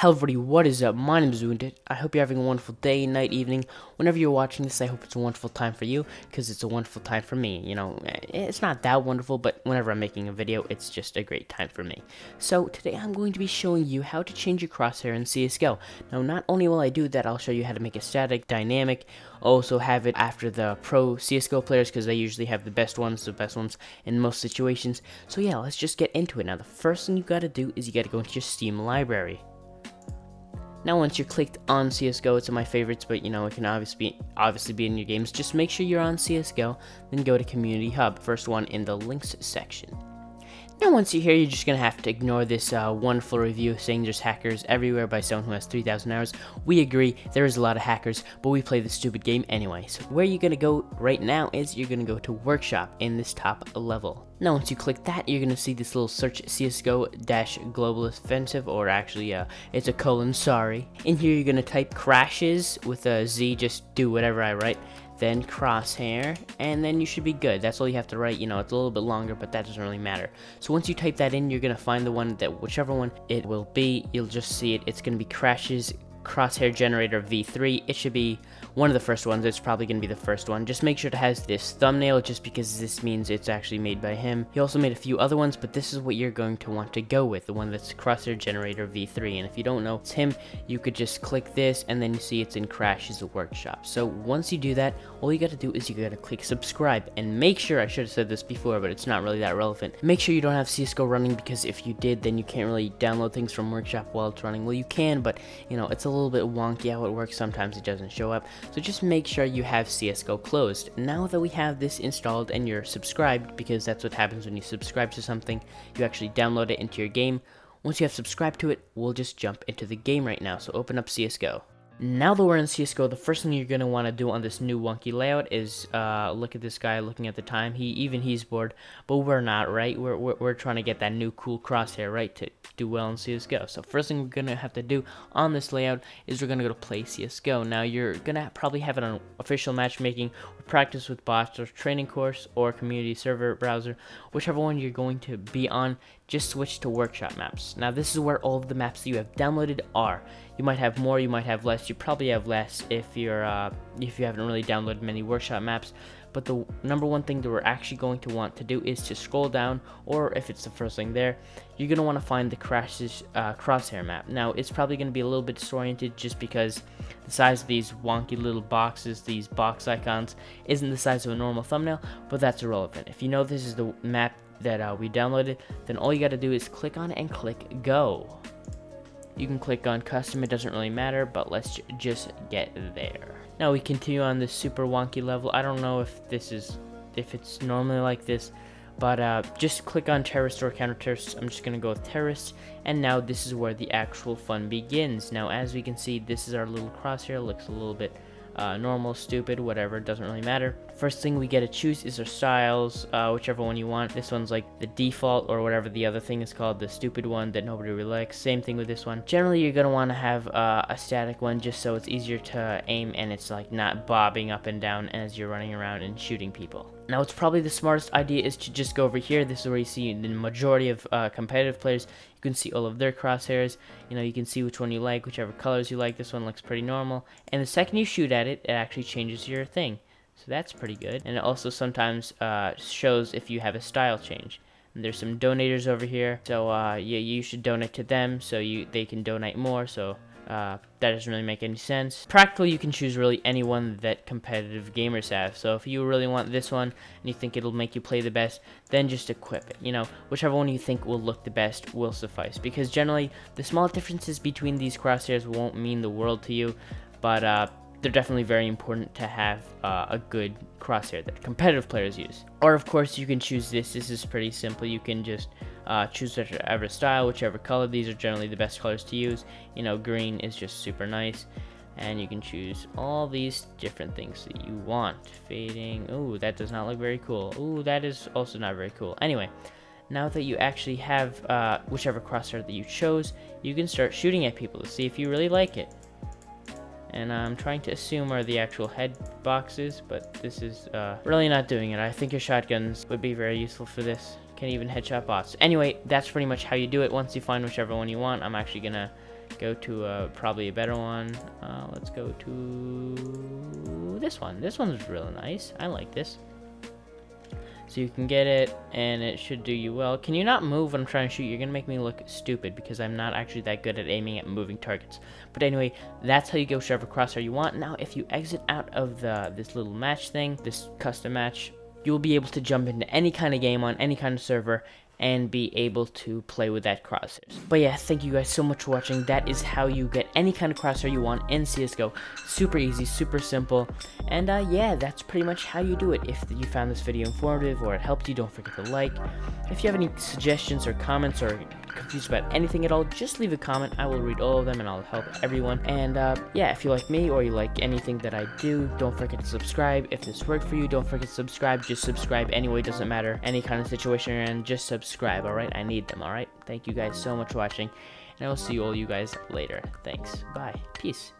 Hello everybody, what is up? My name is Wounded. I hope you're having a wonderful day, night, evening. Whenever you're watching this, I hope it's a wonderful time for you, because it's a wonderful time for me. You know, it's not that wonderful, but whenever I'm making a video, it's just a great time for me. So today I'm going to be showing you how to change your crosshair in CSGO. Now, not only will I do that, I'll show you how to make it static, dynamic, also have it after the pro CSGO players, because they usually have the best ones in most situations. So yeah, let's just get into it. Now, the first thing you gotta do is you gotta go into your Steam library. Now once you're clicked on CSGO, it's in my favorites, but you know, it can obviously be in your games. Just make sure you're on CSGO, then go to Community Hub, first one in the links section. Now once you're here, you're just going to have to ignore this wonderful review saying there's hackers everywhere by someone who has 3,000 hours. We agree, there is a lot of hackers, but we play this stupid game anyway. So where you're going to go right now is you're going to go to Workshop in this top level. Now once you click that, you're going to see this little search CSGO-Global Offensive, or actually it's a colon, sorry. In here you're going to type crashes with a Z, just do whatever I write. Then crosshair, and then you should be good. That's all you have to write. You know, it's a little bit longer, but that doesn't really matter. So once you type that in, you're gonna find the one that, whichever one it will be, you'll just see it. It's gonna be crashes crosshair generator v3. It should be one of the first ones. It's probably going to be the first one. Just make sure it has this thumbnail, just because this means it's actually made by him. He also made a few other ones, but this is what you're going to want to go with, the one that's crosshair generator v3. And if you don't know it's him, you could just click this, and then you see it's in Crash's Workshop. So once you do that, all you got to do is you got to click subscribe, and make sure, I should have said this before, but it's not really that relevant, make sure you don't have CSGO running, because if you did, then you can't really download things from Workshop while it's running. Well, you can, but you know, it's a little bit wonky how it works. Sometimes it doesn't show up, so just make sure you have CSGO closed. Now that we have this installed and you're subscribed, because that's what happens when you subscribe to something, you actually download it into your game. Once you have subscribed to it, we'll just jump into the game right now. So open up CSGO. Now that we're in CSGO, the first thing you're going to want to do on this new wonky layout is look at this guy looking at the time. He's bored, but we're not, right? We're trying to get that new cool crosshair, right, to do well in CSGO. So first thing we're going to have to do on this layout is we're going to go to play CSGO. Now you're going to probably have it on official matchmaking, or practice with bots, or training course, or community server browser. Whichever one you're going to be on, just switch to workshop maps. Now this is where all of the maps that you have downloaded are. You might have more, you might have less. You probably have less if you haven't really downloaded many workshop maps. But the number one thing that we're actually going to want to do is to scroll down, or if it's the first thing there, you're going to want to find the Crash's crosshair map. Now it's probably going to be a little bit disoriented, just because the size of these wonky little boxes, these box icons, isn't the size of a normal thumbnail, but that's irrelevant. If you know this is the map that we downloaded, then all you got to do is click on it and click go. You can click on custom, it doesn't really matter, but let's just get there. Now we continue on this super wonky level. I don't know if it's normally like this, but just click on terrorist or counter-terrorist. I'm just gonna go with terrorist, and now this is where the actual fun begins. Now as we can see, this is our little crosshair. Looks a little bit normal, stupid, whatever, doesn't really matter. First thing we get to choose is our styles, whichever one you want. This one's like the default, or whatever the other thing is called, the stupid one that nobody really likes. Same thing with this one. Generally you're gonna want to have a static one, just so it's easier to aim and it's like not bobbing up and down as you're running around and shooting people. Now it's probably the smartest idea is to just go over here. This is where you see the majority of competitive players. You can see all of their crosshairs. You know, you can see which one you like, whichever colors you like. This one looks pretty normal, and the second you shoot at it, it actually changes your thing. So that's pretty good. And it also sometimes shows if you have a style change. And there's some donators over here, so yeah, you should donate to them so they can donate more. So that doesn't really make any sense. Practically, you can choose really any one that competitive gamers have. So if you really want this one and you think it'll make you play the best, then just equip it. You know, whichever one you think will look the best will suffice. Because generally, the small differences between these crosshairs won't mean the world to you, but they're definitely very important to have a good crosshair that competitive players use. Or of course, you can choose this. This is pretty simple. You can just choose whichever style, whichever color. These are generally the best colors to use. You know, green is just super nice, and you can choose all these different things that you want. Fading. Ooh, that does not look very cool. Ooh, that is also not very cool. Anyway, now that you actually have whichever crosshair that you chose, you can start shooting at people to see if you really like it. And I'm trying to assume are the actual head boxes, but this is really not doing it. I think your shotguns would be very useful for this. Can even headshot bots. Anyway, that's pretty much how you do it. Once you find whichever one you want, I'm actually gonna go to probably a better one. Let's go to this one. This one's really nice. I like this. So you can get it, and it should do you well. Can you not move when I'm trying to shoot? You're gonna make me look stupid because I'm not actually that good at aiming at moving targets. But anyway, that's how you get whichever crosshair you want. Now, if you exit out of this little match thing, this custom match, you'll be able to jump into any kind of game on any kind of server and be able to play with that crosshairs. But yeah, thank you guys so much for watching. That is how you get any kind of crosshair you want in CSGO. Super easy, super simple. And yeah, that's pretty much how you do it. If you found this video informative or it helped you, don't forget to like. If you have any suggestions or comments or confused about anything at all, just leave a comment. I will read all of them and I'll help everyone. And yeah, if you like me or you like anything that I do, don't forget to subscribe. If this worked for you, don't forget to subscribe. Just subscribe anyway, doesn't matter any kind of situation you're in, just subscribe, alright? I need them, alright? Thank you guys so much for watching, and I will see all you guys later. Thanks. Bye. Peace.